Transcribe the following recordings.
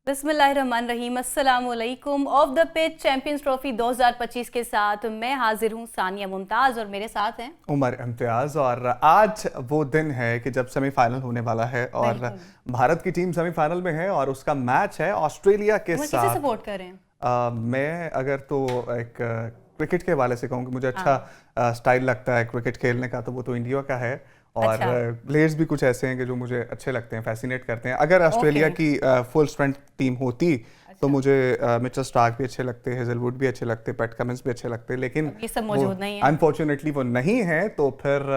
बिस्मिल्लाहिर्रहमानिर्रहीम, अस्सलामुअलैकुम। Of the pitch champions trophy 2025 के साथ मैं हाजिर हूँ सानिया मुमताज़ और मेरे साथ हैं उमर इम्तियाज़। और आज वो दिन है कि जब सेमीफाइनल होने वाला है और बिल्कुल। भारत की टीम सेमीफाइनल में है और उसका मैच है ऑस्ट्रेलिया के उमर किसे साथ। सपोर्ट करें? मैं अगर तो एक क्रिकेट के हवाले से कहूँ कि मुझे अच्छा हाँ। स्टाइल लगता है क्रिकेट खेलने का, तो वो तो इंडिया का है। और अच्छा। प्लेयर्स भी कुछ ऐसे हैं कि जो मुझे अच्छे लगते हैं, फैसिनेट करते हैं। अगर ओके। ऑस्ट्रेलिया की फुल स्ट्रेंथ टीम होती तो अच्छा। मुझे मिचेल स्टार्क भी अच्छे लगते, हेजलवुड भी अच्छे लगते, पैट कमिंस भी अच्छे लगते, लेकिन अब ये सब वो मौजूद नहीं है। अनफॉर्चुनेटली वो नहीं है। तो फिर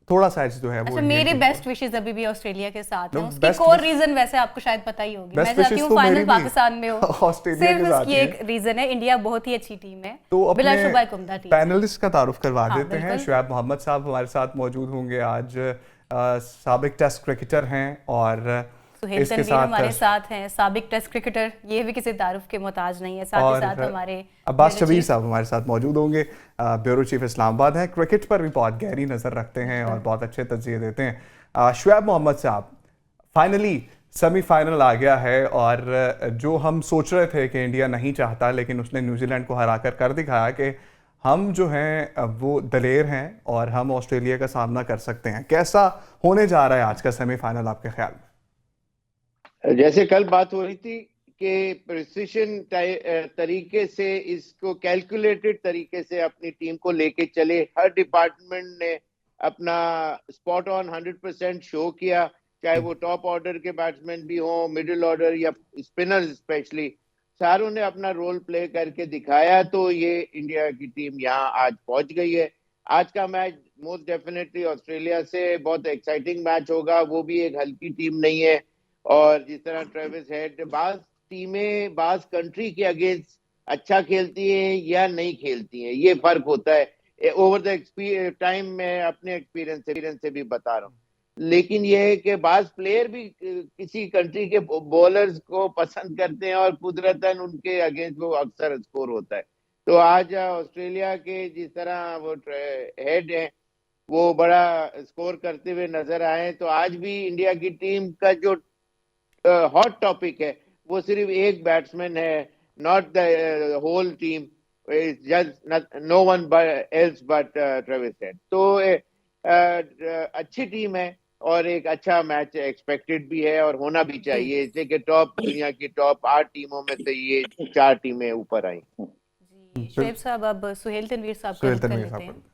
थोड़ा सा एज जो है वो अच्छा, इंडियन मेरे टीम को। बेस्ट विशेस अभी भी ऑस्ट्रेलिया के साथ नो, हैं। उसकी बेस्ट कोर विश, रीजन वैसे आपको शायद पता ही होगी, मैं बेस्ट चाहती विशेस हूँ तो मेरी फाइनल भी पाकिस्तान में हो। ऑस्ट्रेलिया सिर्फ के साथ उसकी ही है। एक रीजन है, इंडिया बहुत ही अच्छी टीम है। तो अपने बिलाशुबा एक उम्दा टीम है। पैनलिस्ट का तारुफ करवा हाँ देते हैं। बिल्कुल। शुएब मोहम्मद साहब हमारे साथ मौजूद होंगे आज। साबिक टेस्ट क्रिकेटर हैं और सुहेल इसके तनवीर साथ हमारे साथ हैं, साबिक टेस्ट क्रिकेटर, ये भी किसी तारुफ के मोहताज नहीं है। साथ ही और साथ हमारे अब्बास ब्यूरो शबीर चीफ। साहब हमारे साथ मौजूद होंगे। ब्यूरो चीफ इस्लामाबाद हैं, क्रिकेट पर भी बहुत गहरी नज़र रखते हैं और बिल्कुल। बहुत अच्छे तज्जिए देते हैं। शुएब मोहम्मद साहब, फाइनली सेमीफाइनल आ गया है और जो हम सोच रहे थे कि इंडिया नहीं चाहता, लेकिन उसने न्यूजीलैंड को हराकर कर दिखाया कि हम जो हैं वो दलेर हैं और हम ऑस्ट्रेलिया का सामना कर सकते हैं। कैसा होने जा रहा है आज का सेमीफाइनल आपके ख्याल में? जैसे कल बात हो रही थी कि प्रिसिशन तरीके से, इसको कैलकुलेटेड तरीके से अपनी टीम को लेके चले। हर डिपार्टमेंट ने अपना स्पॉट ऑन 100% शो किया, चाहे वो टॉप ऑर्डर के बैट्समैन भी हो, मिडिल ऑर्डर या स्पिनर्स स्पेशली, सारों ने अपना रोल प्ले करके दिखाया। तो ये इंडिया की टीम यहाँ आज पहुंच गई है। आज का मैच मोस्ट डेफिनेटली ऑस्ट्रेलिया से बहुत एक्साइटिंग मैच होगा। वो भी एक हल्की टीम नहीं है। और जिस तरह ट्रेविस हेड, बाज टीमें बाज कंट्री के अगेंस्ट अच्छा खेलती हैं या नहीं खेलती हैं, ये फर्क होता है ओवर द टाइम। मैं अपने एक्सपीरियंस से भी बता रहा हूँ। लेकिन यह है कि बाज प्लेयर भी किसी कंट्री के बॉलर्स को पसंद करते हैं और कुदरतन उनके अगेंस्ट वो अक्सर स्कोर होता है। तो आज ऑस्ट्रेलिया के जिस तरह वो हेड है, वो बड़ा स्कोर करते हुए नजर आए। तो आज भी इंडिया की टीम का जो हॉट टॉपिक है वो सिर्फ एक बैट्समैन है, not the whole team. Just no one else but Travis Head. तो अच्छी टीम है और एक अच्छा मैच एक्सपेक्टेड भी है और होना भी जी चाहिए, इसलिए कि टॉप दुनिया की टॉप 8 टीमों में से ये 4 टीमें ऊपर आई। जी, शुएब साहब, अब सुहेल तनवीर साहब का सुहेल रुख कर तनवीर लेते साहब हैं।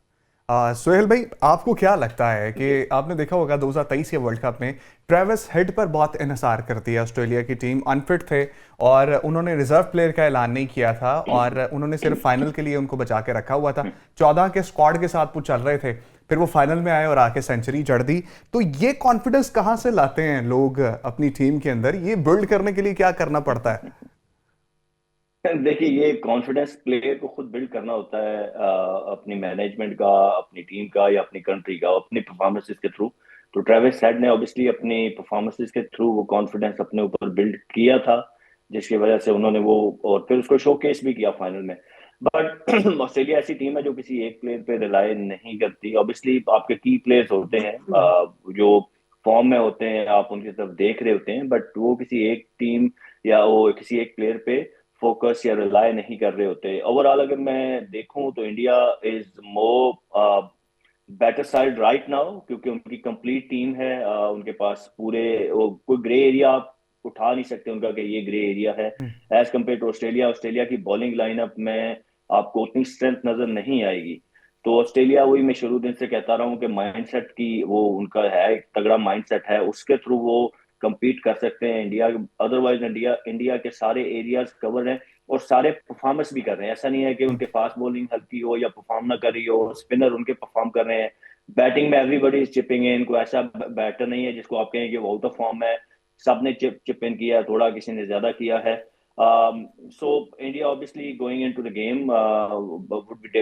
सुहेल भाई, आपको क्या लगता है कि आपने देखा होगा 2023 के वर्ल्ड कप में ट्रेविस हेड पर बहुत इन्हिसार कर दिया ऑस्ट्रेलिया की टीम, अनफिट थे और उन्होंने रिजर्व प्लेयर का ऐलान नहीं किया था और उन्होंने सिर्फ फाइनल के लिए उनको बचा के रखा हुआ था। 14 के स्क्वाड के साथ वो चल रहे थे, फिर वो फाइनल में आए और आके सेंचुरी जड़ दी। तो ये कॉन्फिडेंस कहाँ से लाते हैं लोग अपनी टीम के अंदर? ये बिल्ड करने के लिए क्या करना पड़ता है? देखिए, ये कॉन्फिडेंस प्लेयर को खुद बिल्ड करना होता है, अपनी मैनेजमेंट का, अपनी टीम का या अपनी कंट्री का, अपनी परफॉर्मेंसेस के थ्रू। तो ट्रेविस हेड ने ऑब्वियसली अपनी परफॉर्मेंसेस के थ्रू वो कॉन्फिडेंस अपने ऊपर बिल्ड किया था, जिसकी वजह से उन्होंने वो, और फिर उसको शोकेस भी किया फाइनल में। बट ऑस्ट्रेलिया ऐसी टीम है जो किसी एक प्लेयर पे रिलाय नहीं करती। ऑब्वियसली आपके की प्लेयर्स होते हैं जो फॉर्म में होते हैं, आप उनकी तरफ देख रहे होते हैं, बट वो किसी एक टीम या वो किसी एक प्लेयर पे फोकस या रिलाय नहीं कर रहे होते। ओवरऑल अगर मैं देखूं तो India is more better side right now, क्योंकि उनकी कंप्लीट टीम है। उनके पास पूरे वो कोई ग्रे एरिया आप उठा नहीं सकते उनका कि ये ग्रे एरिया है। As compare to Australia, Australia की बॉलिंग लाइनअप में आपको उतनी स्ट्रेंथ नजर नहीं आएगी। तो ऑस्ट्रेलिया, वही मैं शुरू दिन से कहता रहा हूँ कि माइंडसेट की वो उनका है, एक तगड़ा माइंडसेट है, उसके थ्रू वो compete कर सकते हैं इंडिया। अदरवाइज इंडिया इंडिया के सारे एरियाज कवर हैं और सारे परफॉर्मेंस भी कर रहे हैं। ऐसा नहीं है कि उनके फास्ट बॉलिंग हल्की हो या परफॉर्म ना कर रही हो, स्पिनर उनके परफॉर्म कर रहे हैं। बैटिंग में एवरीबॉडी इज चिपिंग इन, कोई ऐसा बैटर नहीं है जिसको आप कहें कि वो आउट ऑफ फॉर्म है। सबने चिप इन किया, थोड़ा किसी ने ज्यादा किया है। So India obviously going into the game would be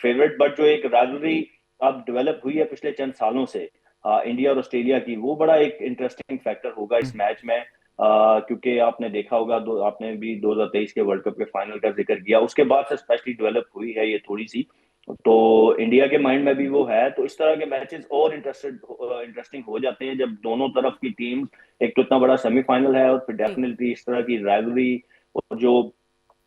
favourite, but जो एक राइवलरी अब डेवलप हुई है पिछले चंद सालों से इंडिया और ऑस्ट्रेलिया की, वो बड़ा एक इंटरेस्टिंग फैक्टर होगा इस मैच में। क्योंकि आपने देखा होगा, आपने भी 2023 के वर्ल्ड कप के फाइनल का जिक्र किया, उसके बाद से स्पेशली डेवलप हुई है ये थोड़ी सी। तो इंडिया के माइंड में भी वो है, तो इस तरह के मैचेस और इंटरेस्टिंग हो जाते हैं जब दोनों तरफ की टीम, एक तो इतना बड़ा सेमीफाइनल है और फिर जी डेफिनेटली इस तरह की राइवलरी और जो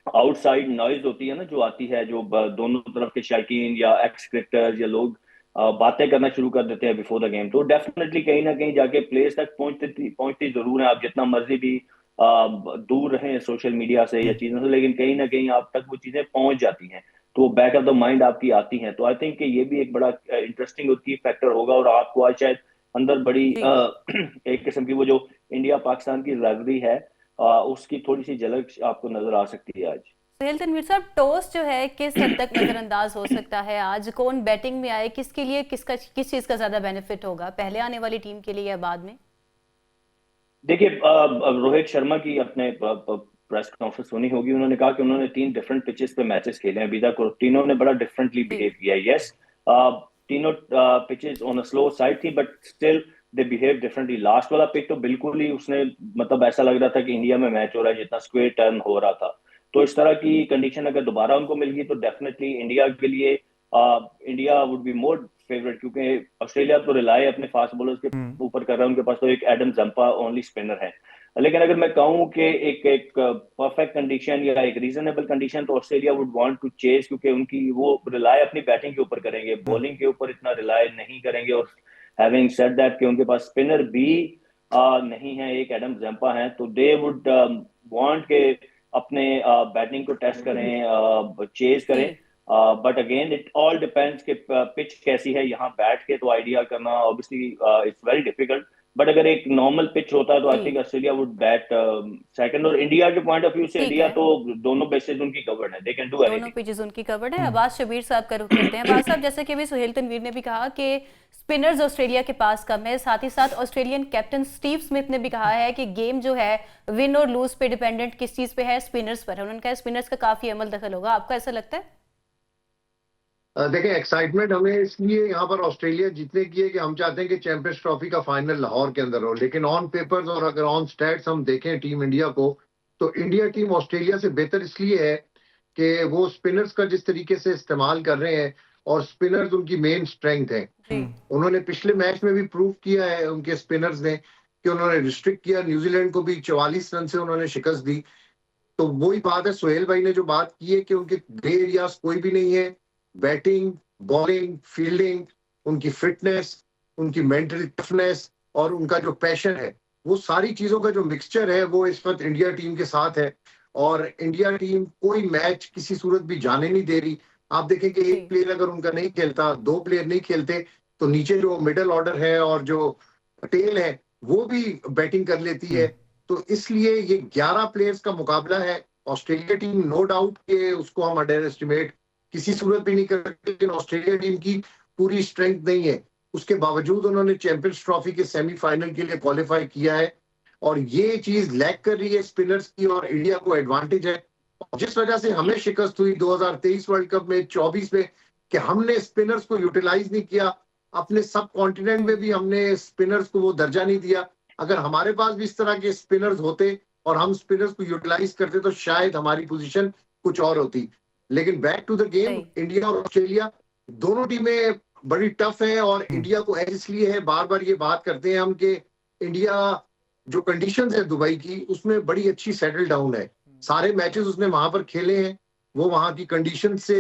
आउटसाइड नॉइज होती है ना, जो आती है, जो दोनों तरफ के शायकीन या एक्स क्रिकेटर्स या लोग बातें करना शुरू कर देते हैं बिफोर द गेम, तो डेफिनेटली कहीं ना कहीं जाके प्लेयर्स तक पहुंचती जरूर है। आप जितना मर्जी भी दूर रहें सोशल मीडिया से या चीजों से, लेकिन कहीं ना कहीं आप तक वो चीजें पहुंच जाती हैं, तो वो बैक ऑफ द माइंड आपकी आती हैं। तो आई थिंक कि ये भी एक बड़ा इंटरेस्टिंग की फैक्टर होगा, और आपको आज शायद अंदर बड़ी जी एक किस्म की वो जो इंडिया पाकिस्तान की राइवलरी है, उसकी थोड़ी सी झलक आपको नजर आ सकती है आज। सुहेल तनवीर साहब, टॉस जो है किस हद तक नजरअंदाज हो सकता है आज? कौन बैटिंग में आए, किसके लिए किस चीज का ज्यादा बेनिफिट होगा, पहले आने वाली टीम के लिए या बाद में? देखिए, रोहित शर्मा की अपने प्रेस कॉन्फ्रेंस सुनी होगी, उन्होंने कहा कि उन्होंने 3 डिफरेंट पिचेस पे मैचेस खेले हैं अभी तक, और तीनों ने बड़ा डिफरेंटली जी बिहेव किया है। यस, तीनों pitches on a slow side थी, but still they behave differently. Last वाला पिच तो बिल्कुल ही उसने, मतलब ऐसा लग रहा था कि इंडिया में मैच हो रहा है, जितना स्क्वेयर टर्न हो रहा था। तो इस तरह की कंडीशन अगर दोबारा उनको मिल गई तो डेफिनेटली इंडिया के लिए, India would be more favourite, क्योंकि ऑस्ट्रेलिया तो रिलाय अपने फास्ट बॉलर्स के ऊपर कर रहा है, उनके पास तो एक एडम जंपा ओनली स्पिनर है। लेकिन अगर मैं कहूं कि एक एक परफेक्ट कंडीशन या एक रीजनेबल कंडीशन, तो Australia would want to chase, क्योंकि उनकी वो रिलाय अपनी बैटिंग के ऊपर करेंगे, बॉलिंग के ऊपर इतना रिलाय नहीं करेंगे। और हैविंग सेड दैट कि उनके पास स्पिनर भी नहीं है, एक एडम जंपा है, तो दे वुड वांट के अपने बैटिंग को टेस्ट करें, चेज जी करें। But again it all depends कि पिच कैसी है, यहाँ बैठ के तो आइडिया करना obviously it's very difficult. But अगर एक नॉर्मल पिच होता है तो आई जी think Australia would bat second. और इंडिया के पॉइंट ऑफ व्यू से ठीक इंडिया है, तो दोनों बेसिस उनकी कवर्ड है, दे कैन डू दोनों एनीथिंग। पिचेस उनकी कवर्ड है। अब्बास शबीर साहब का रुख करते हैं। अब्बास साहब, जैसे कि अभी सुहेल तनवीर ने भी कहा कि स्पिनर्स ऑस्ट्रेलिया के पास कम है, साथ ही साथ ऑस्ट्रेलियन कैप्टन स्टीव स्मिथ ने भी कहा है कि गेम जो है विन और लूज पे डिपेंडेंट किस चीज पे है, स्पिनर्स पर है। उन्होंने कहा स्पिनर्स का काफी अमल दखल होगा। आपको ऐसा लगता है? देखें, एक्साइटमेंट हमें इसलिए यहाँ पर ऑस्ट्रेलिया जीतने की है कि हम चाहते हैं कि चैंपियंस ट्रॉफी का फाइनल लाहौर के अंदर हो, लेकिन ऑन पेपर्स और अगर ऑन स्टैट्स हम देखें टीम इंडिया को, तो इंडिया टीम ऑस्ट्रेलिया से बेहतर इसलिए है कि वो स्पिनर्स का जिस तरीके से इस्तेमाल कर रहे हैं, और स्पिनर्स उनकी मेन स्ट्रेंथ है। जी उन्होंने पिछले मैच में भी प्रूव किया है उनके स्पिनर्स ने कि उन्होंने रिस्ट्रिक्ट किया, न्यूजीलैंड को भी 44 रन से उन्होंने शिकस्त दी। तो वही बात है, सुहेल भाई ने जो बात की है कि उनके ग्रे एरियाज कोई भी नहीं है, बैटिंग, बॉलिंग, फील्डिंग, उनकी फिटनेस, उनकी मेंटल टफनेस और उनका जो पैशन है, वो सारी चीजों का जो मिक्सचर है वो इस वक्त इंडिया टीम के साथ है। और इंडिया टीम कोई मैच किसी सूरत भी जाने नहीं दे रही। आप देखें कि जी एक प्लेयर अगर उनका नहीं खेलता, 2 प्लेयर नहीं खेलते, तो नीचे जो मिडिल ऑर्डर है और जो टेल है वो भी बैटिंग कर लेती है। तो इसलिए ये 11 प्लेयर्स का मुकाबला है। ऑस्ट्रेलिया टीम नो डाउट के उसको हम अंडर एस्टिमेट किसी सूरत भी नहीं कर सकते, लेकिन ऑस्ट्रेलिया टीम की पूरी स्ट्रेंथ नहीं है। उसके बावजूद उन्होंने चैंपियंस ट्रॉफी के सेमीफाइनल के लिए क्वालिफाई किया है, और ये चीज लैक कर रही है स्पिनर्स की, और इंडिया को एडवांटेज है। जिस वजह से हमें शिकस्त हुई 2023 वर्ल्ड कप में, 24 में, कि हमने स्पिनर्स को यूटिलाइज नहीं किया। अपने सब कॉन्टिनेंट में भी हमने स्पिनर्स को वो दर्जा नहीं दिया। अगर हमारे पास भी इस तरह के स्पिनर्स होते और हम स्पिनर्स को यूटिलाइज करते तो शायद हमारी पोजीशन कुछ और होती। लेकिन बैक टू द गेम, सही इंडिया और ऑस्ट्रेलिया दोनों टीमें बड़ी टफ है, और इंडिया को एज इसलिए है, बार बार ये बात करते हैं हम कि इंडिया जो कंडीशंस है दुबई की, उसमें बड़ी अच्छी सेटल डाउन है। सारे मैचेस उसने वहां पर खेले हैं, वो वहां की कंडीशन से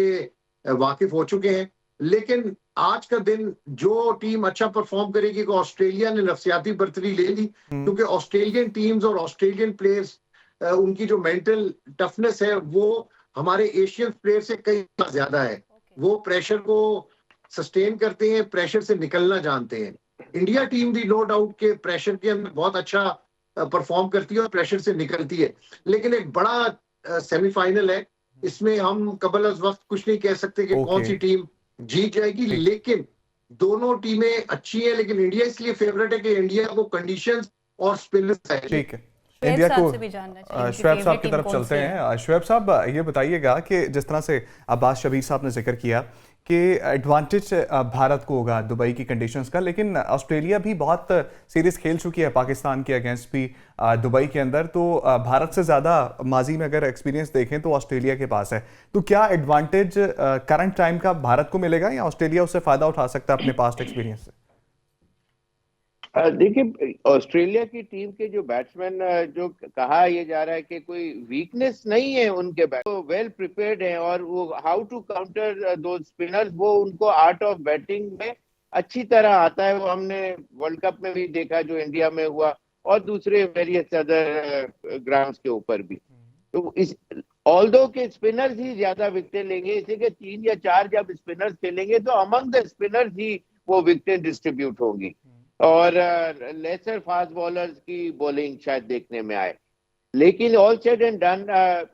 वाकिफ हो चुके हैं। लेकिन आज का दिन जो टीम अच्छा परफॉर्म करेगी, को ऑस्ट्रेलिया ने नफसियाती बर्तरी ले ली, क्योंकि ऑस्ट्रेलियन टीम्स और ऑस्ट्रेलियन प्लेयर्स, उनकी जो मेंटल टफनेस है वो हमारे एशियन प्लेयर से कई गुना ज्यादा है। ओके वो प्रेशर को सस्टेन करते हैं, प्रेशर से निकलना जानते हैं। इंडिया टीम भी नो डाउट के प्रेशर के अंदर बहुत अच्छा परफॉर्म करती है और प्रेशर से निकलती है। लेकिन एक बड़ा सेमीफाइनल है, इसमें हम कबल अज वक्त कुछ नहीं कह सकते कि कौन सी टीम जीत जाएगी। लेकिन दोनों टीमें अच्छी हैं, लेकिन इंडिया इसलिए फेवरेट है कि इंडिया को कंडीशंस और स्पिनर्स चाहिए। ठीक है, शुएब इंडिया साहब को से भी जानना चाहिए उनकी शुएब साहब favorite की team तरफ कौन चलते सी है? हैं। शुएब साहब, ये बताइएगा कि जिस तरह से अब्बास शबीर साहब ने जिक्र किया कि एडवांटेज भारत को होगा दुबई की कंडीशंस का, लेकिन ऑस्ट्रेलिया भी बहुत सीरीज खेल चुकी है पाकिस्तान के अगेंस्ट भी दुबई के अंदर, तो भारत से ज़्यादा माजी में अगर एक्सपीरियंस देखें तो ऑस्ट्रेलिया के पास है। तो क्या एडवांटेज करंट टाइम का भारत को मिलेगा या ऑस्ट्रेलिया उससे फ़ायदा उठा सकता है अपने पास्ट एक्सपीरियंस से? देखिए, ऑस्ट्रेलिया की टीम के जो बैट्समैन, जो कहा यह जा रहा है कि कोई वीकनेस नहीं है उनके बैट, तो वेल प्रिपेयर्ड है, और वो हाउ टू काउंटर दो स्पिनर्स, वो उनको आर्ट ऑफ बैटिंग में अच्छी तरह आता है। वो हमने वर्ल्ड कप में भी देखा जो इंडिया में हुआ, और दूसरे वेरियस अदर ग्राउंड्स के ऊपर भी। तो इस ऑल्दो के स्पिनर्स ही ज्यादा विकेट लेंगे, इसी के 3 या 4 जब स्पिनर्स खेलेंगे तो अमंग द स्पिनर्स ही वो विकेट डिस्ट्रीब्यूट होंगी, और लेसर फास्ट बॉलर्स की बॉलिंग शायद देखने में आए। लेकिन all said and done,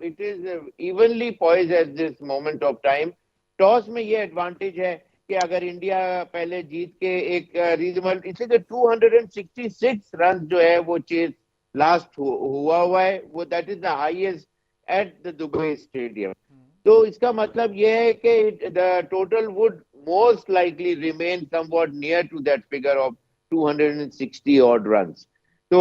it is evenly poised at this moment of time. Toss में ये एडवांटेज है कि अगर इंडिया पहले जीत के एक रीजनेबल, इसलिए 266 रन जो है वो चेज लास्ट हुआ है, वो that is the highest at the Dubai stadium. तो इसका मतलब ये है कि the total would most likely remain somewhat near to that figure of 260 odd runs. तो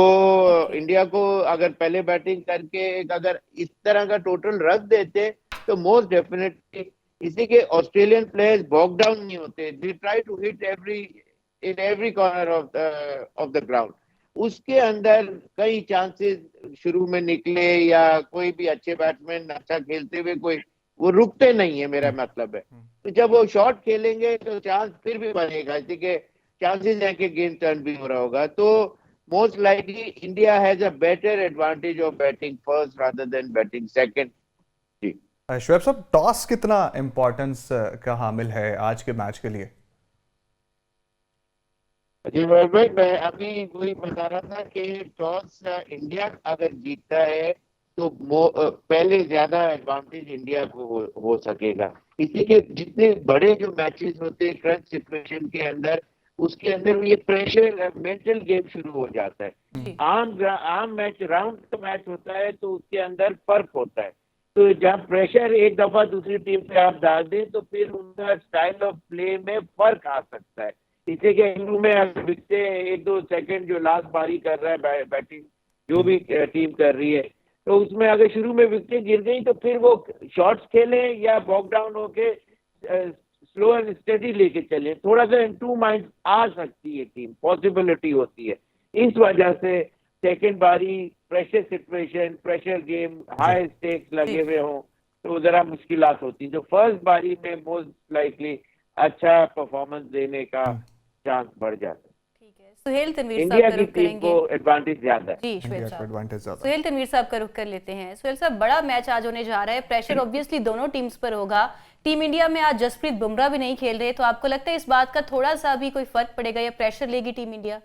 इंडिया को अगर पहले बैटिंग करके अगर इस तरह का टोटल रख देते तो मोस्ट डेफिनेटली, इसी के ऑस्ट्रेलियन प्लेयर्स बॉक डाउन नहीं होते, they try to hit every corner of the ground. उसके अंदर कई चांसेस शुरू में निकले, या कोई भी अच्छे बैट्समैन अच्छा खेलते हुए कोई वो रुकते नहीं है, मेरा मतलब है। तो जब वो शॉट खेलेंगे तो चांस फिर भी बनेगा, इसी के चांसेस हैं कि गेम टर्न भी हो रहा होगा। तो most likely India has a better advantage of batting first rather than batting second. जी शुएब साहब, टॉस कितना इंपॉर्टेंस का हामिल है आज के मैच के लिए? जी मैं अभी वही बता रहा था कि टॉस इंडिया अगर जीतता है तो पहले ज्यादा एडवांटेज इंडिया को हो सकेगा। इसी के जितने बड़े जो मैचेस होते हैं क्रंच सिचुएशन के अंदर, उसके अंदर ये प्रेशर मेंटल गेम शुरू हो जाता है। आम मैच राउंड का मैच होता है तो उसके अंदर फर्क होता है। तो जब प्रेशर एक दफा दूसरी टीम पे आप डाल दें तो फिर उनका स्टाइल ऑफ प्ले में फर्क आ सकता है। इसी के शुरू में विकटे 1-2 सेकंड जो लास्ट बारी कर रहा है बैटिंग जो भी टीम कर रही है, तो उसमें अगर शुरू में विकेट गिर गई तो फिर वो शॉट्स खेले या बॉक डाउन होके स्लो एंड स्टेडी लेके चले, थोड़ा सा इन टू माइंड आ सकती है टीम, पॉसिबिलिटी होती है। इस वजह से सेकंड बारी pressure situation, pressure game, high stakes लगे हुए हों तो जरा मुश्किलात होती है। जो फर्स्ट बारी में मोस्ट लाइकली अच्छा परफॉर्मेंस देने का चांस बढ़ जाता है। ठीक है, सुहेल तनवीर इंडिया साहब की का रुख टीम करेंगे। को एडवांटेज ज्यादा है। जी शुएब इंडिया को साहब, एडवांटेज ज्यादा। सुहेल तनवीर साहब का रुख कर लेते हैं। सुहेल साहब, बड़ा मैच आज होने जा रहा है, प्रेशर ऑब्वियसली दोनों टीम्स पर होगा। टीम इंडिया में आज जसप्रीत बुमराह भी नहीं खेल रहे, तो आपको लगता है इस बात का थोड़ा सा भी कोई फर्क पड़ेगा या प्रेशर लेगी टीम इंडिया?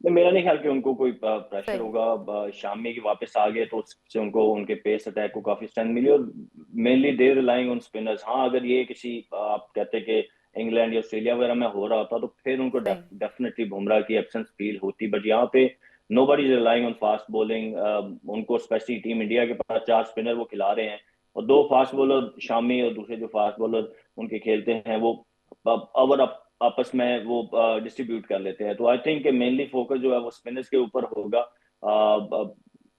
मेरा नहीं ख्याल कि उनको कोई प्रेशर होगा। शामी की वापस आ गए तो उससे उनको उनके पेस अटैक को काफी स्ट्रेंथ मिली, और mainly they relying on spinners. हाँ, अगर ये किसी आप कहते कि इंग्लैंड या ऑस्ट्रेलिया वगैरह में हो रहा होता तो फिर उनको डेफिनेटली बुमराह की एब्सेंस फील होती, बट यहाँ पे nobody is relying on fast bowling. उनको स्पेशली टीम इंडिया के पास 4 स्पिनर वो खिला रहे हैं, और 2 फास्ट बॉलर शामी और दूसरे जो फास्ट बॉलर उनके खेलते हैं वो ओवर आपस में वो डिस्ट्रीब्यूट कर लेते हैं। तो आई थिंक मेनली फोकस जो है वो स्पिनर्स के ऊपर होगा।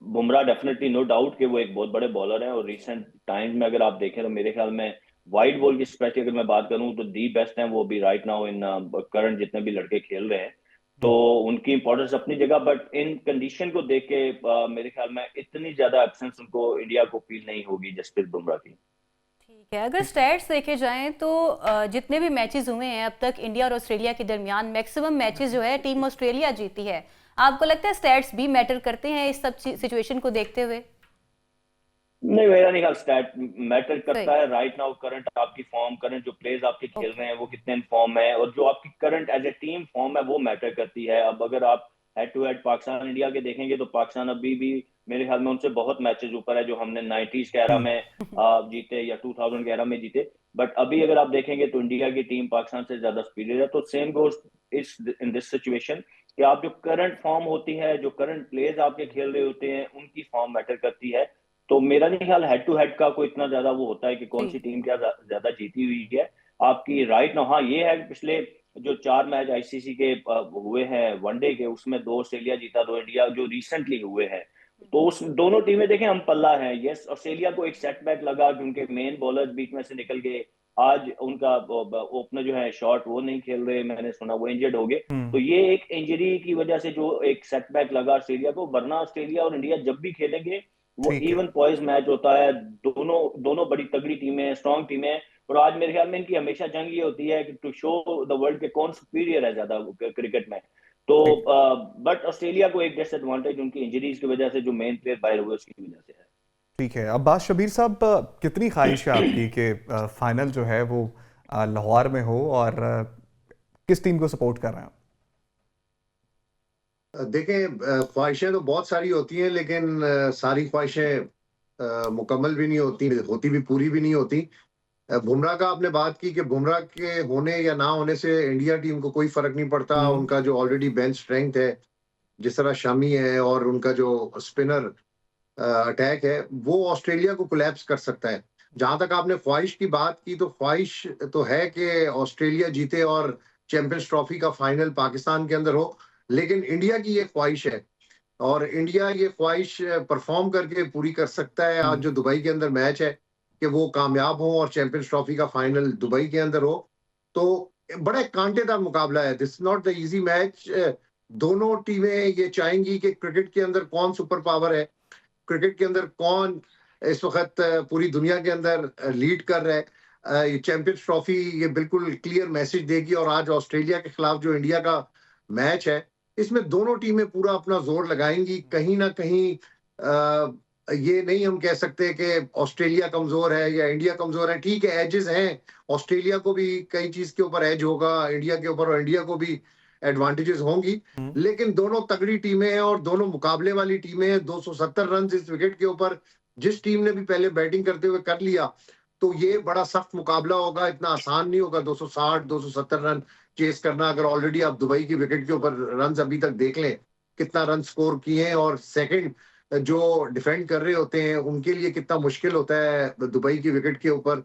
बुमराह डेफिनेटली नो डाउट कि वो एक बहुत बड़े बॉलर हैं, और रिसेंट टाइम्स में अगर आप देखें तो मेरे ख्याल में वाइड बॉल की स्पेशली अगर मैं बात करूं तो दी बेस्ट हैं वो भी राइट नाउ इन करंट जितने भी लड़के खेल रहे हैं। तो उनकी इंपॉर्टेंस अपनी जगह, बट इन कंडीशन को देख के मेरे ख्याल में इतनी ज्यादा एब्सेंस उनको इंडिया को फील नहीं होगी जसप्रीत बुमराह की। ठीक है, अगर स्टैट्स देखे जाएं तो जितने भी मैचेस हुए हैं अब तक इंडिया और ऑस्ट्रेलिया के दरमियान, मैक्सिमम मैचेस जो है टीम ऑस्ट्रेलिया जीती है। आपको लगता है स्टैट्स भी मैटर करते हैं इस सब सिचुएशन को देखते हुए? नहीं, मेरा नहीं ख्याल स्टैट मैटर करता है। राइट नाउ करंट आपकी फॉर्म, करंट जो प्लेयर्स आपके खेल रहे हैं वो कितने इन फॉर्म है, और जो आपकी current as a team form है वो मैटर करती है। अब अगर आप head to head Pakistan India के देखेंगे तो पाकिस्तान अभी भी मेरे ख्याल में उनसे बहुत मैचेस ऊपर है, जो हमने 90s के एरा में जीते या 2000 के एरा में जीते। बट अभी अगर आप देखेंगे तो इंडिया की टीम पाकिस्तान से ज्यादा सुपीरियर है। तो सेम गोज इस इन दिस सिचुएशन, कि आप जो करंट फॉर्म होती है, जो करंट प्लेयर्स आपके खेल रहे होते हैं, उनकी फॉर्म मैटर करती है। तो मेरा नहीं ख्याल हेड टू हेड का कोई इतना ज्यादा वो होता है कि कौन सी जी टीम क्या ज्यादा जीती हुई है आपकी। राइट ना, हाँ ये है कि पिछले जो 4 मैच आईसीसी के हुए हैं वनडे के, उसमें 2 ऑस्ट्रेलिया जीता, 2 इंडिया, जो रिसेंटली हुए हैं, तो उस दोनों टीमें देखें हम पल्ला है। यस, ऑस्ट्रेलिया को एक सेटबैक लगा कि उनके मेन बॉलर बीच में से निकल गए। आज उनका ओपनर जो है शॉट वो नहीं खेल रहे, मैंने सुना वो इंजर्ड हो गए। तो ये एक इंजरी की वजह से जो एक सेटबैक लगा ऑस्ट्रेलिया को, वरना ऑस्ट्रेलिया और इंडिया जब भी खेलेंगे वो ठीक है। इवन पॉइज मैच होता है। दोनों दोनों बड़ी तगड़ी टीमें हैं, स्ट्रॉन्ग टीमें हैं। और आज मेरे ख्याल में इनकी हमेशा जंग ये होती है कि टू शो द वर्ल्ड के कौन सुपीरियर है ज्यादा क्रिकेट में। तो ठीक बट ऑस्ट्रेलिया को एक डिसएडवांटेज उनकी इंजरीज की वजह से, जो मेन प्लेयर बाहर हुए उसकी वजह से है। ठीक है। अब्बास शबीर साहब, कितनी ख्वाहिश है आपकी कि फाइनल जो है वो लाहौर में हो, और किस टीम को सपोर्ट कर रहे हैं आप? देखें, ख्वाहिशें तो बहुत सारी होती हैं, लेकिन सारी ख्वाहिशें मुकम्मल भी नहीं होती, होती भी पूरी भी नहीं होती। बुमराह का आपने बात की कि बुमराह के होने या ना होने से इंडिया टीम को कोई फर्क नहीं पड़ता। उनका जो ऑलरेडी बेंच स्ट्रेंथ है, जिस तरह शमी है, और उनका जो स्पिनर अटैक है, वो ऑस्ट्रेलिया को कोलैप्स कर सकता है। जहां तक आपने ख्वाहिश की बात की, तो ख्वाहिश तो है कि ऑस्ट्रेलिया जीते और चैंपियंस ट्रॉफी का फाइनल पाकिस्तान के अंदर हो, लेकिन इंडिया की ये ख्वाहिश है, और इंडिया ये ख्वाहिश परफॉर्म करके पूरी कर सकता है। आज जो दुबई के अंदर मैच है, कि वो कामयाब हो और चैंपियंस ट्रॉफी का फाइनल दुबई के अंदर हो, तो बड़ा कांटेदार मुकाबला है। This not the easy match. दोनों टीमें ये चाहेंगी कि क्रिकेट के अंदर कौन सुपर पावर है, क्रिकेट के अंदर कौन इस वक्त पूरी दुनिया के अंदर लीड कर रहा है। ये चैंपियंस ट्रॉफी ये बिल्कुल क्लियर मैसेज देगी। और आज ऑस्ट्रेलिया के खिलाफ जो इंडिया का मैच है, इसमें दोनों टीमें पूरा अपना जोर लगाएंगी। कहीं ना कहीं ये नहीं हम कह सकते कि ऑस्ट्रेलिया कमजोर है या इंडिया कमजोर है। ठीक है, एजेस हैं, ऑस्ट्रेलिया को भी कई चीज के ऊपर एज होगा इंडिया के ऊपर, और इंडिया को भी एडवांटेजेस होंगी, लेकिन दोनों तगड़ी टीमें हैं और दोनों मुकाबले वाली टीमें हैं। 270 रन इस विकेट के ऊपर जिस टीम ने भी पहले बैटिंग करते हुए कर लिया, तो ये बड़ा सख्त मुकाबला होगा। इतना आसान नहीं होगा 260 270 रन चेस करना। अगर ऑलरेडी आप दुबई की विकेट के ऊपर रन अभी तक देख लें, कितना रन स्कोर किए हैं, और सेकंड जो डिफेंड कर रहे होते हैं उनके लिए कितना मुश्किल होता है दुबई की विकेट के ऊपर।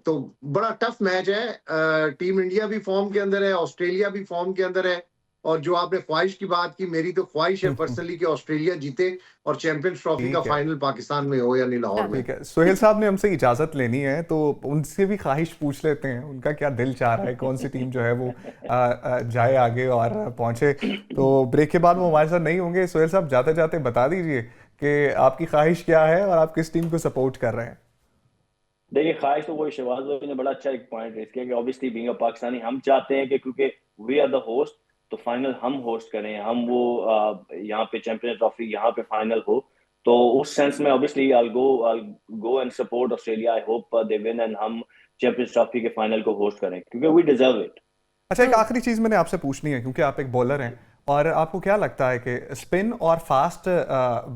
तो बड़ा टफ मैच है। टीम इंडिया भी फॉर्म के अंदर है, ऑस्ट्रेलिया भी फॉर्म के अंदर है। और जो आपने ख्वाहिश की बात की, मेरी तो ख्वाहिश है पर्सनली कि ऑस्ट्रेलिया जीते और चैंपियंस ट्रॉफी का ठीक है। फाइनल पाकिस्तान में हो, यानी लाहौर में। ठीक है, सोहेल साहब ने हमसे इजाजत लेनी है, तो उनसे भी ख्वाहिश पूछ लेते हैं, उनका क्या दिल चाह रहा है, कौन सी टीम जो है वो जाए आगे और पहुंचे। तो ब्रेक के बाद वो हमारे साथ नहीं होंगे। सोहेल साहब, जाते जाते बता दीजिए कि आपकी ख्वाहिश क्या है और आप किस टीम को सपोर्ट कर रहे हैं। देखिए, ख्वाहिश तो वही, शहबाज भाई ने बड़ा अच्छा एक पॉइंट रेस किया कि ऑब्वियसली बीइंग अ पाकिस्तानी हम चाहते हैं कि क्योंकि वी आर द होस्ट, तो फाइनल हम होस्ट करें, हम वो यहाँ पे चैंपियंस ट्रॉफी यहाँ पे फाइनल हो। तो उस सेंस में obviously I go and support Australia. I hope they win and हम चैंपियंस ट्रॉफी के फाइनल को होस्ट करें, क्योंकि वी डिजर्व इट। अच्छा, एक आखिरी चीज मैंने आपसे पूछनी है, क्योंकि आप एक बॉलर हैं, और आपको क्या लगता है कि स्पिन और फास्ट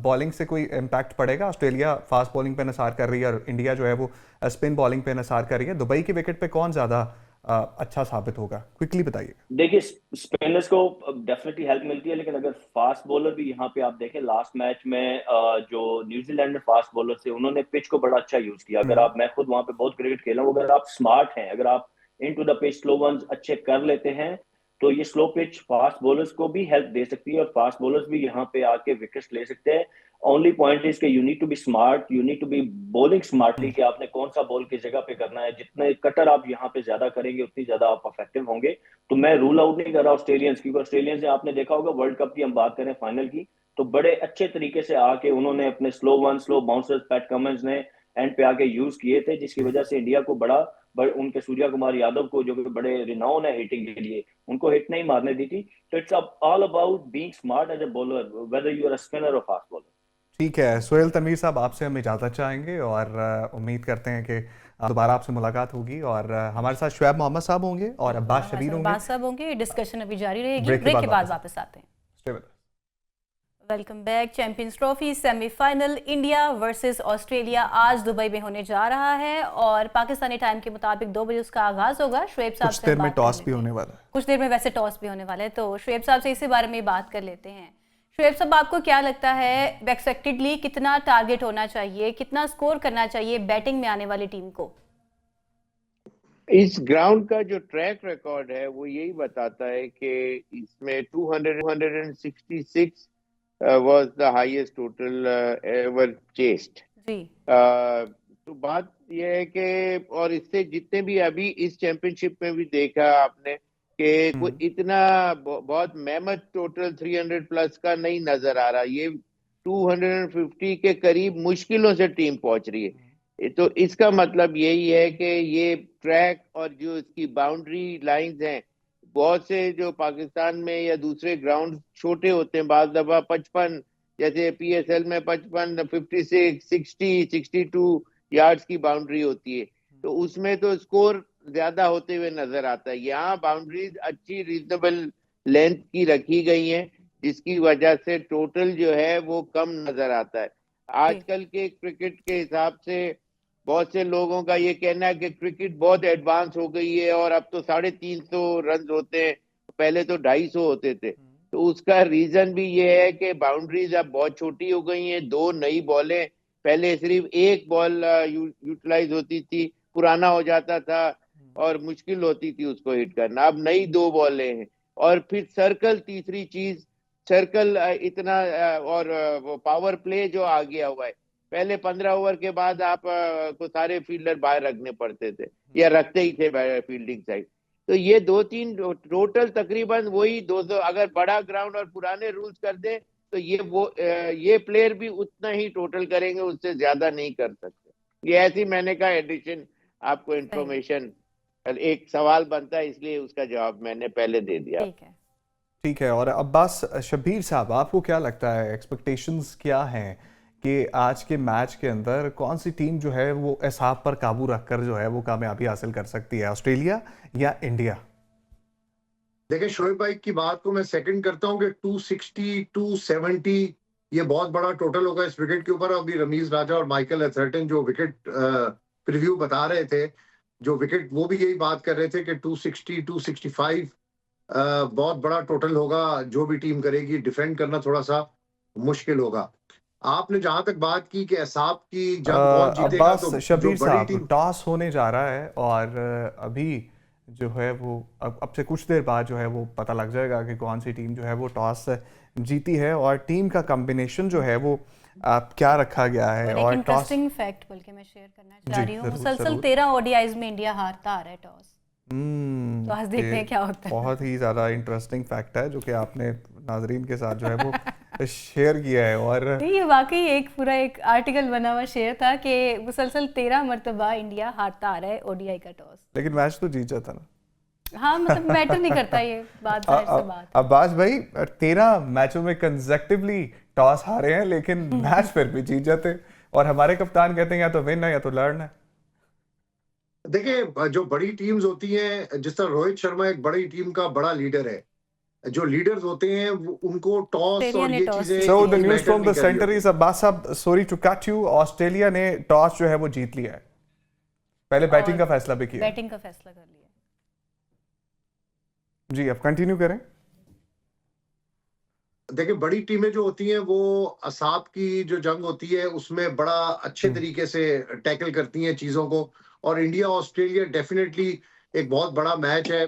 बॉलिंग से कोई इम्पैक्ट पड़ेगा? ऑस्ट्रेलिया फास्ट बॉलिंग पे इंसार कर रही है और इंडिया जो है वो स्पिन बॉलिंग पे इंसार कर रही है। दुबई की विकेट पे कौन ज्यादा अच्छा साबित होगा? क्विकली बताइए। देखिए, स्पिनर्स को डेफिनेटली हेल्प मिलती है, लेकिन अगर फास्ट बॉलर भी यहाँ पे आप देखें, लास्ट मैच में जो न्यूजीलैंड में फास्ट बॉलर थे उन्होंने पिच को बड़ा अच्छा यूज किया। अगर आप, मैं खुद वहां पे बहुत क्रिकेट खेला हूँ, अगर आप स्मार्ट हैं, अगर आप into the pitch slow ones अच्छे कर लेते हैं, तो ये स्लो पिच फास्ट बॉलर्स को भी हेल्प दे सकती है और फास्ट बॉलर्स भी यहाँ पे आके विकेट्स ले सकते हैं। ओनली पॉइंट इज के you need to be smart, you need to be bowling smartly, कि आपने कौन सा बॉल किस जगह पे करना है। जितने कटर आप यहाँ पे ज्यादा करेंगे उतनी ज्यादा आप इफेक्टिव होंगे। तो मैं रूल आउट नहीं कर रहा ऑस्ट्रेलियंस, क्योंकि ऑस्ट्रेलियंस ने, आपने देखा होगा वर्ल्ड कप की हम बात करें फाइनल की, तो बड़े अच्छे तरीके से आके उन्होंने अपने slow one slow bouncers PAT Cummins ने एंड पे आके यूज किए थे, जिसकी वजह से इंडिया को बड़ा उनके सूर्या कुमार यादव को, जो कि बड़े रिनाउन है हिटिंग के लिए, उनको हिट नहीं मारने दी थी। तो it's all about being smart as a bowler, whether you are a spinner और फास्ट बॉलर। ठीक है सोहेल तनवीर साहब, आपसे हम इजाज़त चाहेंगे और उम्मीद करते हैं कि दोबारा आपसे मुलाकात होगी। और हमारे साथ शुएब मोहम्मद साहब होंगे और अब्बास शबीर होंगे। अब्बास साहब होंगे। डिस्कशन अभी जारी रहेगी। ब्रेक के ब्रेक के बाद वापस वापस आते हैं। Stay with us. Welcome back. Champions trophy semifinal India versus Australia आज दुबई में होने जा रहा है और पाकिस्तानी टाइम के मुताबिक 2 बजे उसका आगाज होगा। शुएब साहब कुछ से देर में बात कर टॉस लेते भी हैं। होने वाला है। कुछ देर में वैसे टॉस भी होने वाला है, तो शुएब साहब से इसी बारे में बात कर लेते हैं। शुएब साहब, आपको क्या लगता है एक्सपेक्टेडली कितना टारगेट होना चाहिए, कितना स्कोर करना चाहिए बैटिंग में आने वाली टीम को? इस ग्राउंड का जो ट्रैक रिकॉर्ड है वो यही बताता है कि इसमें 266 was the highest total ever chased. जी तो बात यह है कि और इससे जितने भी अभी इस चैंपियनशिप में भी देखा आपने कि कोई इतना बहुत मेहनत टोटल 300 प्लस का नहीं नजर आ रहा। ये 250 के करीब मुश्किलों से टीम पहुंच रही है। तो इसका मतलब यही है कि ये ट्रैक और जो इसकी बाउंड्री लाइंस हैं, बहुत से जो पाकिस्तान में या दूसरे ग्राउंड छोटे होते हैं, बाज दफा 55 जैसे पीएसएल में 55, 56, 60, 62 यार्ड्स की बाउंड्री होती है, तो उसमें तो स्कोर ज्यादा होते हुए नजर आता है। यहाँ बाउंड्रीज अच्छी रीजनेबल लेंथ की रखी गई हैं, जिसकी वजह से टोटल जो है वो कम नजर आता है। आजकल के क्रिकेट के हिसाब से बहुत से लोगों का ये कहना है कि क्रिकेट बहुत एडवांस हो गई है और अब तो 350 रन होते हैं, पहले तो 250 होते थे। तो उसका रीजन भी ये है कि बाउंड्रीज अब बहुत छोटी हो गई हैं। 2 नई बॉलें, पहले सिर्फ एक बॉल यूटिलाइज होती थी, पुराना हो जाता था और मुश्किल होती थी उसको हिट करना। अब नई 2 बॉलें हैं और फिर सर्कल, तीसरी चीज सर्कल इतना और वो पावर प्ले जो आ गया हुआ है। पहले 15 ओवर के बाद आप को सारे फील्डर बाहर रखने पड़ते थे या रखते ही थे फील्डिंग साइड। तो ये 2-3 टोटल तकरीबन वही 200, अगर बड़ा ग्राउंड और पुराने रूल्स कर दे तो ये प्लेयर भी उतना ही टोटल करेंगे, उससे ज्यादा नहीं कर सकते। ये ऐसी मैंने कहा एडिशन आपको इंफॉर्मेशन, एक सवाल बनता है इसलिए उसका जवाब मैंने पहले दे दिया। ठीक है। और अब्बास शब्बीर साहब, आपको क्या लगता है, एक्सपेक्टेशंस क्या हैं कि आज के मैच के अंदर कौन सी टीम जो है वो एसाब पर काबू रखकर जो है वो कामयाबी हासिल कर सकती है, ऑस्ट्रेलिया या इंडिया? देखिए, शोएब भाई की बात को मैं सेकंड करता हूं कि 260, 270 ये बहुत बड़ा टोटल होगा इस विकेट के ऊपर। अभी रमीज राजा और माइकल एथर्टन जो विकेट प्रीव्यू बता रहे थे, जो विकेट, वो भी यही बात कर रहे थे कि 260, 265 बहुत बड़ा टोटल होगा। जो भी टीम करेगी, डिफेंड करना थोड़ा सा मुश्किल होगा। आपने जहां तक बात की कि एसाब की जंग कौन जीतेगा, अब्बास तो शब्बीर जो बड़ी साहब, टीम, टॉस होने जा रहा है और अभी जो है वो अब से कुछ देर बाद जो है वो पता लग जाएगा कि कौन सी टीम जो है वो टॉस जीती है और टीम का कॉम्बिनेशन जो है वो क्या रखा गया है। और और एक इंटरेस्टिंग फैक्ट बल्कि मैं शेयर करना चाह रही हूँ, जरूर, मुसलसल जरूर। 13 ओडीआईज में इंडिया हारता आ रहा है टॉस। तो आज देखते हैं क्या होता है। बहुत ही ज़्यादा इंटरेस्टिंग फैक्ट है जो कि आपने नाजरीन के साथ जो है वो शेयर किया है। और ये वाकई एक पूरा एक आर्टिकल बना हुआ शेयर था कि मुसलसल 13 मरतबा इंडिया हारता आ रहा है ओडीआई का टॉस। लेकिन मैच तो जीत जाता ना। हाँ, मतलब मैटर नहीं करता ये बात, जाहिर सी बात। अब्बास भाई 13 मैचों में कंसेक्टिवली टॉस हारे हैं लेकिन मैच फिर भी जीत जाते, और हमारे कप्तान कहते हैं या तो विन है या तो लर्न है। देखिए, जो बड़ी टीम्स होती हैं, जिस तरह रोहित शर्मा एक बड़ी टीम का बड़ा लीडर है, जो लीडर्स होते हैं उनको टॉस और ये चीजें। So the news from the center is, Abbas साहब, sorry to cut you, Australia ने टॉस जो है वो जीत लिया है, पहले बैटिंग का फैसला भी किया। बैटिंग का फैसला कर लिया जी, अब कंटिन्यू करें। देखिए, बड़ी टीमें जो होती हैं वो असाब की जो जंग होती है उसमें बड़ा अच्छे तरीके से टैकल करती हैं चीजों को। और इंडिया ऑस्ट्रेलिया डेफिनेटली एक बहुत बड़ा मैच है,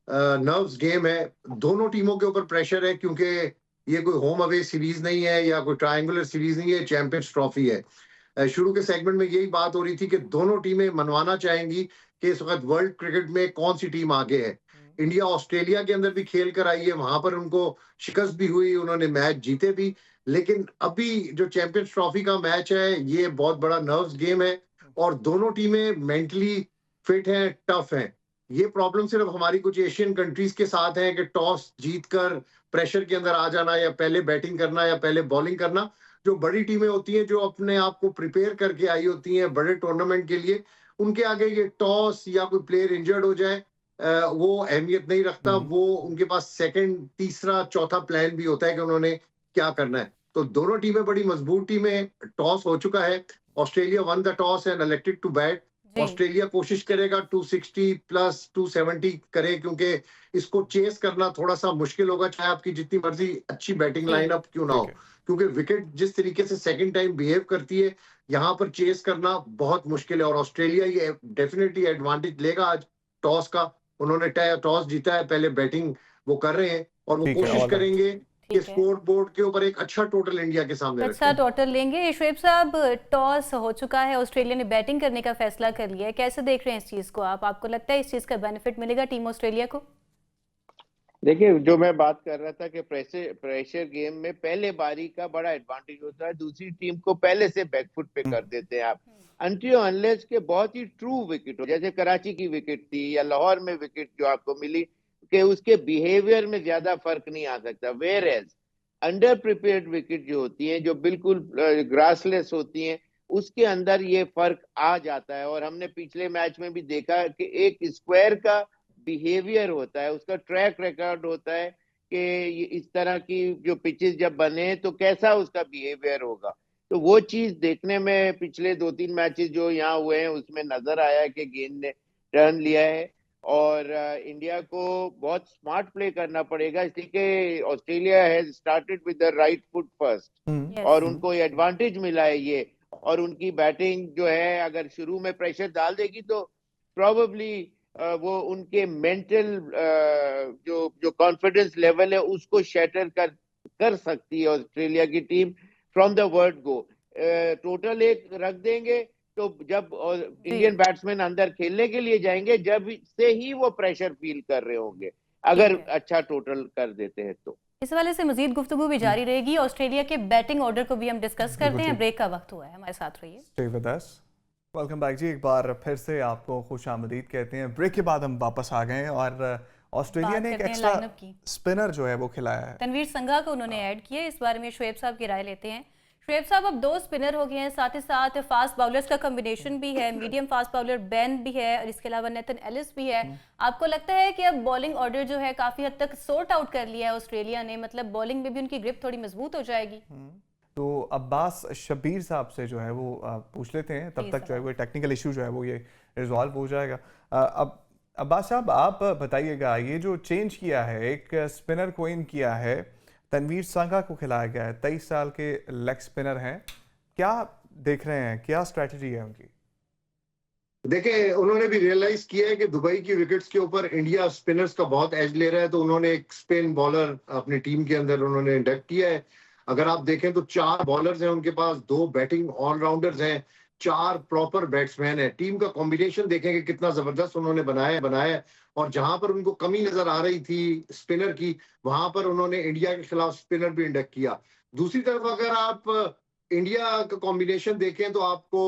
नर्व्स गेम है, दोनों टीमों के ऊपर प्रेशर है, क्योंकि ये कोई होम अवे सीरीज नहीं है या कोई ट्रायंगुलर सीरीज नहीं है, चैंपियंस ट्रॉफी है। शुरू के सेगमेंट में यही बात हो रही थी कि दोनों टीमें मनवाना चाहेंगी कि इस वक्त वर्ल्ड क्रिकेट में कौन सी टीम आगे है। इंडिया ऑस्ट्रेलिया के अंदर भी खेल कर आई है, वहां पर उनको शिकस्त भी हुई, उन्होंने मैच जीते भी। लेकिन अभी जो चैंपियंस ट्रॉफी का मैच है, ये बहुत बड़ा नर्व्स गेम है और दोनों टीमें मेंटली फिट हैं, टफ हैं। ये प्रॉब्लम सिर्फ हमारी कुछ एशियन कंट्रीज के साथ है कि टॉस जीतकर प्रेशर के अंदर आ जाना या पहले बैटिंग करना या पहले बॉलिंग करना। जो बड़ी टीमें होती हैं, जो अपने आप को प्रिपेयर करके आई होती हैं बड़े टूर्नामेंट के लिए, उनके आगे ये टॉस या कोई प्लेयर इंजर्ड हो जाए वो अहमियत नहीं रखता। वो उनके पास सेकंड, तीसरा, चौथा प्लान भी होता है कि उन्होंने क्या करना है। तो दोनों टीमें बड़ी मजबूत टीमें। टॉस हो चुका है, Australia won the toss and elected to bat. जी ऑस्ट्रेलिया कोशिश करेगा 260 प्लस 270 करे, क्योंकि इसको चेस करना थोड़ा सा मुश्किल होगा, चाहे आपकी जितनी मर्जी अच्छी बैटिंग जी लाइनअप क्यों ना हो, ठीक है। क्योंकि विकेट जिस तरीके से सेकंड टाइम बिहेव करती है, यहाँ पर चेस करना बहुत मुश्किल है। और ऑस्ट्रेलिया ये डेफिनेटली एडवांटेज लेगा आज टॉस का। उन्होंने टॉस जीता है, पहले बैटिंग वो कर रहे हैं और वो ठीक है, कोशिश ऑल राइट। करेंगे कि ठीक है, स्कोर बोर्ड के ऊपर एक अच्छा टोटल इंडिया के सामने अच्छा रखें। टोटल लेंगे। शुएब साहब, टॉस हो चुका है, ऑस्ट्रेलिया ने बैटिंग करने का फैसला कर लिया है, कैसे देख रहे हैं इस चीज को आप? आपको लगता है इस चीज का बेनिफिट मिलेगा टीम ऑस्ट्रेलिया को? देखिए, जो मैं बात कर रहा था कि प्रेशर गेम में पहले बारी का बड़ा एडवांटेज होता है, दूसरी टीम को पहले से बैकफुट पे कर देते हैं आप, अनटिल अनलेस के बहुत ही ट्रू विकेट हो, जैसे कराची की विकेट थी या लाहौर में विकेट जो आपको मिली, कि उसके बिहेवियर में ज्यादा फर्क नहीं आ सकता। Whereas under prepared wicket जो होती है, जो बिल्कुल ग्रासलेस होती हैं, उसके अंदर ये फर्क आ जाता है। और हमने पिछले मैच में भी देखा कि एक स्क्वायर का बिहेवियर होता है, उसका ट्रैक रिकॉर्ड होता है कि इस तरह की जो पिचेस जब बने तो कैसा उसका बिहेवियर होगा। तो वो चीज देखने में पिछले 2-3 मैचेस जो यहाँ हुए हैं उसमें नजर आया है कि गेंद ने टर्न लिया है। और इंडिया को बहुत स्मार्ट प्ले करना पड़ेगा, इसलिए कि Australia has started with the right foot first और यस उनको एडवांटेज मिला है ये। और उनकी बैटिंग जो है अगर शुरू में प्रेशर डाल देगी तो प्रोबेबली वो उनके मेंटल जो जो कॉन्फिडेंस लेवल है उसको शैटर कर सकती है ऑस्ट्रेलिया की team from the word go. Total एक रख देंगे तो जब इंडियन बैट्समैन अंदर खेलने के लिए जाएंगे, जब से ही वो प्रेशर फील कर रहे होंगे, अगर ठीक है। अच्छा टोटल कर देते हैं तो। इस वाले से मजीद गुफ्तगू भी जारी रहेगी, ऑस्ट्रेलिया के बैटिंग ऑर्डर को भी हम डिस्कस करते हैं। ठीक। ब्रेक का वक्त हुआ है, हमारे साथ रहिए। Stay with us. Welcome back जी, एक बार फिर से आपको खुश आमदीद कहते हैं। ब्रेक के बाद हम वापस आ गए हैं और ऑस्ट्रेलिया बात ने एक करते हैं एक्स्ट्रा लाइनअप की। स्पिनर जो है वो खिलाया है। तनवीर संघा को उन्होंने ऐड किया, इस बारे में शुएब साहब की राय लेते हैं। शुएब साहब, अब 2 स्पिनर हो गए हैं, साथ ही साथ फास्ट बाउलर्स का कॉम्बिनेशन भी है, मीडियम फास्ट बाउलर बेन भी है और इसके अलावा नेथन एलिस भी है। आपको लगता है कि अब बॉलिंग ऑर्डर जो है काफी हद तक सॉर्ट आउट कर लिया है ऑस्ट्रेलिया ने, मतलब बॉलिंग में भी उनकी ग्रिप थोड़ी मजबूत हो जाएगी? तो अब्बास शबीर साहब से जो है वो पूछ लेते हैं, तब जी तक जो है साहब। वो टेक्निकल इशू जो है वो ये रिजॉल्व हो जाएगा। अब अब्बास साहब आप बताइएगा, ये जो चेंज किया है, एक स्पिनर को इन किया है, तनवीर संघा को खिलाया गया है, 23 साल के लेग स्पिनर हैं, क्या देख रहे हैं, क्या स्ट्रेटजी है उनकी? देखिए, उन्होंने भी रियलाइज किया है कि दुबई की विकेट्स के ऊपर इंडिया स्पिनर्स का बहुत एज ले रहा है, तो उन्होंने एक स्पिन बॉलर अपनी टीम के अंदर उन्होंने इंडक्ट किया है। अगर आप देखें तो 4 बॉलर्स हैं उनके पास, 2 बैटिंग ऑलराउंडर्स हैं, 4 प्रॉपर बैट्समैन हैं। टीम का कॉम्बिनेशन देखेंगे कितना जबरदस्त उन्होंने बनाया है। और जहां पर उनको कमी नजर आ रही थी स्पिनर की, वहां पर उन्होंने इंडिया के खिलाफ स्पिनर भी इंडक्ट किया। दूसरी तरफ अगर आप इंडिया का कॉम्बिनेशन देखें तो आपको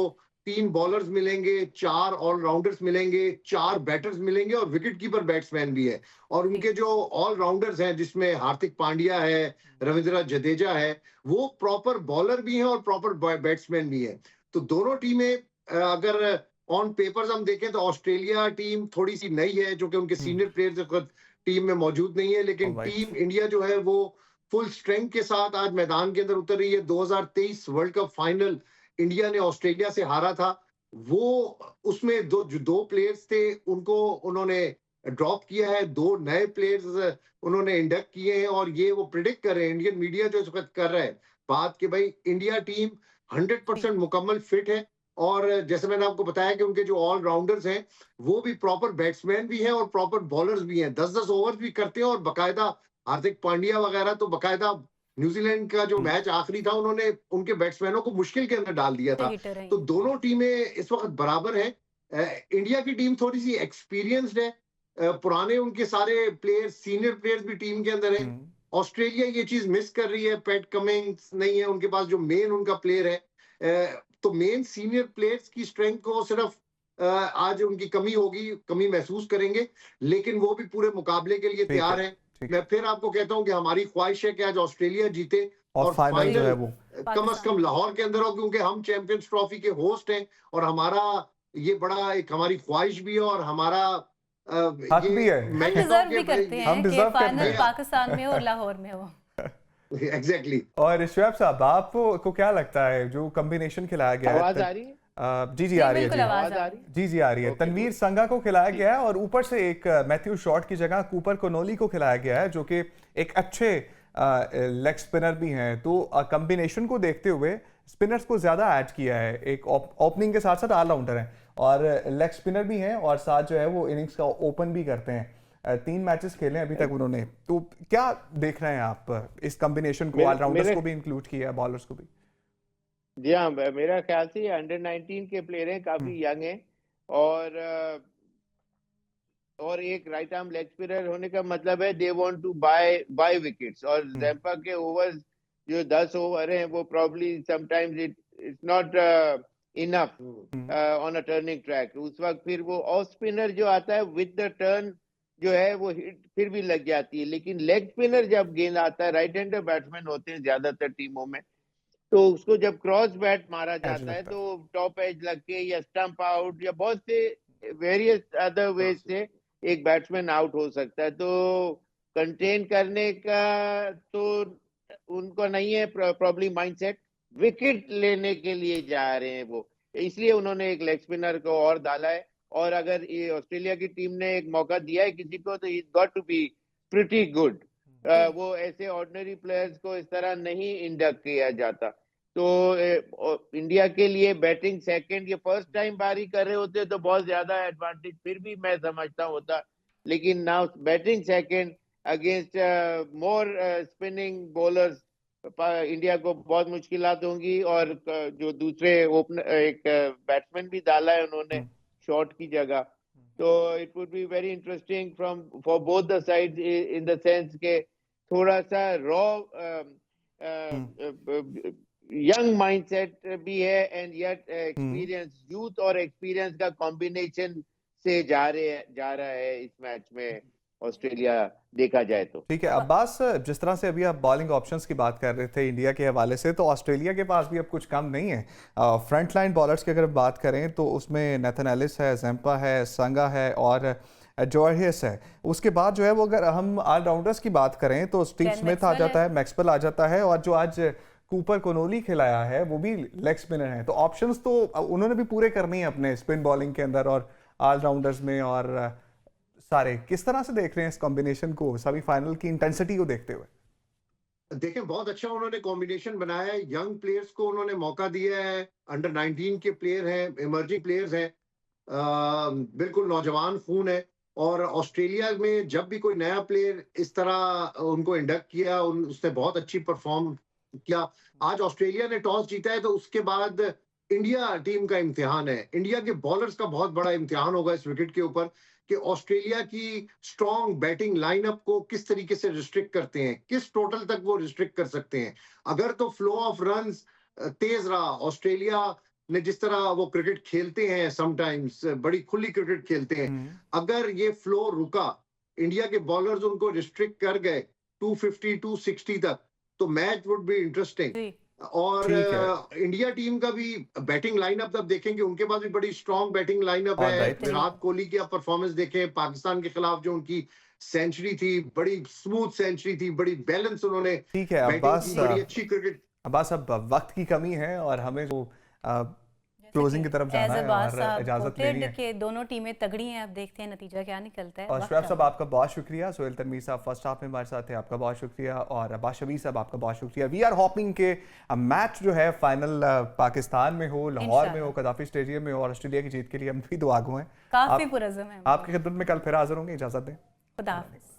3 बॉलर्स मिलेंगे, 4 ऑलराउंडर्स मिलेंगे, 4 बैटर्स मिलेंगे और विकेट कीपर बैट्समैन भी है। और उनके जो ऑलराउंडर्स हैं, जिसमें हार्दिक पांड्या है, रविंद्र जडेजा है, वो प्रॉपर बॉलर भी हैं और प्रॉपर बैट्समैन भी है। तो दोनों टीमें अगर ऑन पेपर्स हम देखें तो ऑस्ट्रेलिया टीम थोड़ी सी नई है, जो कि उनके सीनियर प्लेयर्स टीम में मौजूद नहीं है, लेकिन Alright. टीम इंडिया जो है वो फुल स्ट्रेंथ के साथ आज मैदान के अंदर उतर रही है। 2023 वर्ल्ड कप फाइनल इंडिया ने ऑस्ट्रेलिया से हारा था, वो उसमें जो 2 प्लेयर्स थे उनको उन्होंने ड्रॉप किया है, 2 नए प्लेयर्स उन्होंने इंडक्ट किए हैं। और ये वो प्रिडिक्ट कर रहे हैं, इंडियन मीडिया जो इस वक्त कर रहा है बात कि भाई इंडिया टीम 100% मुकम्मल फिट है। और जैसे मैंने आपको बताया कि उनके जो ऑलराउंडर्स हैं वो भी प्रॉपर बैट्समैन भी हैं और प्रॉपर बॉलर्स भी हैं, 10-10 ओवर भी करते हैं। और बाकायदा हार्दिक पांड्या वगैरह तो बाकायदा न्यूजीलैंड का जो मैच आखिरी था, उन्होंने उनके बैट्समैनों को मुश्किल के अंदर डाल दिया था। हिटर है। तो दोनों टीमें इस वक्त बराबर हैं। इंडिया की टीम थोड़ी सी एक्सपीरियंस्ड है, पुराने उनके सारे प्लेयर्स, सीनियर प्लेयर्स भी टीम के अंदर हैं। ऑस्ट्रेलिया ये चीज मिस कर रही है, पैट कमिंग्स नहीं है उनके पास, जो मेन उनका प्लेयर है। तो मेन सीनियर प्लेयर्स की स्ट्रेंथ को सिर्फ आज उनकी कमी होगी, कमी महसूस करेंगे, लेकिन वो भी पूरे मुकाबले के लिए तैयार हैं। मैं फिर आपको कहता हूं कि हमारी ख्वाहिश है कि आज ऑस्ट्रेलिया जीते और फाइनल जो है वो कम से कम लाहौर के अंदर हो, क्योंकि हम चैंपियंस ट्रॉफी के होस्ट हैं और हमारा ये बड़ा एक हमारी ख्वाहिश भी है और हमारा हक भी है। हम डिजर्व भी करते हैं कि deserve करते फाइनल हैं। पाकिस्तान में हो और लाहौर में हो। एग्जैक्टली। और शुएब साहब, आपको क्या लगता है जो कॉम्बिनेशन खिलाया गया है? आवाज आ रही है? जी जी आ रही है बिल्कुल जी। आवाज आवाज आ आ रही रही है। है? जी आ रही है। Okay, Tanvir okay. संगा को खिलाया ठीक। गया है और ऊपर से एक मैथ्यू शॉट की जगह कूपर कोनोली को खिलाया गया है, जो कि एक अच्छे लेग स्पिनर भी हैं। तो कॉम्बिनेशन को देखते हुए स्पिनर्स को ज्यादा ऐड किया है। एक ओपनिंग के साथ साथ ऑलराउंडर हैं और लेग स्पिनर भी हैं और साथ जो है वो इनिंग्स का ओपन भी करते हैं। 3 मैचेस खेले अभी तक उन्होंने। तो क्या देख रहे हैं आप इस कॉम्बिनेशन को? ऑलराउंडर्स को भी इंक्लूड किया, बॉलर्स को भी। जी हाँ, मेरा ख्याल से ये अंडर 19 के प्लेयर हैं, काफी यंग हैं। और और एक राइट आर्म लेग स्पिनर होने का मतलब है they want to buy wickets. और जैम्पा के ओवर्स जो 10 ओवर हैं वो probably sometimes it's not enough on a turning track. उस वक्त फिर वो ऑफ स्पिनर जो आता है विद द टर्न जो है वो हिट फिर भी लग जाती है। लेकिन लेग स्पिनर जब गेंद आता है, राइट हैंडर बैट्समैन होते हैं ज्यादातर टीमों में, तो उसको जब क्रॉस बैट मारा एज जाता है लगता तो टॉप एज लग के या स्टंप आउट या बहुत से वेरियस अदर वेज से एक बैट्समैन आउट हो सकता है। तो कंटेन करने का तो उनको नहीं है प्रॉब्लम माइंडसेट, विकेट लेने के लिए जा रहे हैं वो, इसलिए उन्होंने एक लेग स्पिनर को और डाला है। और अगर ये ऑस्ट्रेलिया की टीम ने एक मौका दिया है किसी को तो is got to be pretty good. वो ऐसे ऑर्डिनरी प्लेयर्स को इस तरह नहीं इंडक्ट किया जाता। तो इंडिया के लिए बैटिंग सेकंड या फर्स्ट टाइम बारी कर रहे होते तो बहुत ज्यादा एडवांटेज फिर भी मैं समझता होता। लेकिन नाउ बैटिंग सेकंड अगेंस्ट मोर स्पिनिंग बॉलर्स, इंडिया को बहुत मुश्किलात होंगी। और जो दूसरे ओपनर एक बैट्समैन भी डाला है उन्होंने शॉट की जगह, तो it would be very interesting from for both the side in the sense के थोड़ा सा रॉ यंग माइंडसेट भी है एंड येट एक्सपीरियंस, यूथ और एक्सपीरियंस का कॉम्बिनेशन से जा रहा है इस मैच में ऑस्ट्रेलिया, देखा जाए तो। ठीक है अब्बास, जिस तरह से अभी आप बॉलिंग ऑप्शंस की बात कर रहे थे इंडिया के हवाले से, तो ऑस्ट्रेलिया के पास भी अब कुछ कम नहीं है। फ्रंट लाइन बॉलर्स की अगर बात करें तो उसमें नेथन एलिस है, जैम्पा है, संगा है और जॉर्जियस है। उसके बाद जो है वो अगर हम ऑलराउंडर्स की बात करें तो स्टीव केन स्मिथ आ मैक्सवेल जाता है, मैक्सवेल आ जाता है और जो आज कूपर कोनोली खिलाया है वो भी लेग स्पिनर है। तो ऑप्शंस तो उन्होंने भी पूरे करने हैं अपने स्पिन बॉलिंग के अंदर और ऑलराउंडर्स में। और सारे किस तरह से देख रहे हैं इस कॉम्बिनेशन को सेमीफाइनल की इंटेंसिटी को देखते हुए? देखें, बहुत अच्छा उन्होंने कॉम्बिनेशन बनाया है। यंग प्लेयर्स को उन्होंने मौका दिया है। अंडर 19 के प्लेयर हैं, इमर्जिंग प्लेयर्स हैं, बिल्कुल नौजवान खून है। और ऑस्ट्रेलिया में जब भी कोई नया प्लेयर इस तरह उनको इंडक्ट किया, उसने बहुत अच्छी परफॉर्म किया। आज ऑस्ट्रेलिया ने टॉस जीता है तो उसके बाद इंडिया टीम का इम्तिहान है। इंडिया के बॉलर्स का बहुत बड़ा इम्तिहान होगा इस विकेट के ऊपर कि ऑस्ट्रेलिया की स्ट्रॉन्ग बैटिंग लाइनअप को किस तरीके से रिस्ट्रिक्ट करते हैं, किस टोटल तक वो रिस्ट्रिक्ट कर सकते हैं। अगर तो फ्लो ऑफ रन्स तेज रहा, ऑस्ट्रेलिया ने जिस तरह वो क्रिकेट खेलते हैं, समटाइम्स बड़ी खुली क्रिकेट खेलते हैं, अगर ये फ्लो रुका, इंडिया के बॉलर्स उनको रिस्ट्रिक्ट कर गए 250 260 तक, तो मैच वुड बी इंटरेस्टिंग। और इंडिया टीम का भी बैटिंग लाइनअप तब देखेंगे, उनके पास भी बड़ी स्ट्रॉन्ग बैटिंग लाइनअप है। विराट कोहली की आप परफॉर्मेंस देखें, पाकिस्तान के खिलाफ जो उनकी सेंचुरी थी, बड़ी स्मूथ सेंचुरी थी, बड़ी बैलेंस उन्होंने ठीक है अब्बास, बड़ी अच्छी क्रिकेट। अब्बास, अब वक्त की कमी है और हमें वो क्लोजिंग की तरफ जाना है और इजाजत लेनी है। देखिए दोनों टीमें तगड़ी हैं, अब देखते हैं नतीजा क्या निकलता है। और शुएब साहब आपका बहुत शुक्रिया, सोहेल तनवीर साहब फर्स्ट हाफ में हमारे साथ थे, आपका बहुत शुक्रिया। और अब्बास शबीर साहब आपका बहुत शुक्रिया। वी आर होपिंग के मैच जो है फाइनल पाकिस्तान में हो, लाहौर में हो, कदाफी स्टेडियम में हो और ऑस्ट्रेलिया की जीत के लिए हम भी दुआगो हैं। काफी पुरज़म है। आपकी खिदमत में कल फिर हाजिर होंगे, इजाजत दें। खुदा हाफिज़।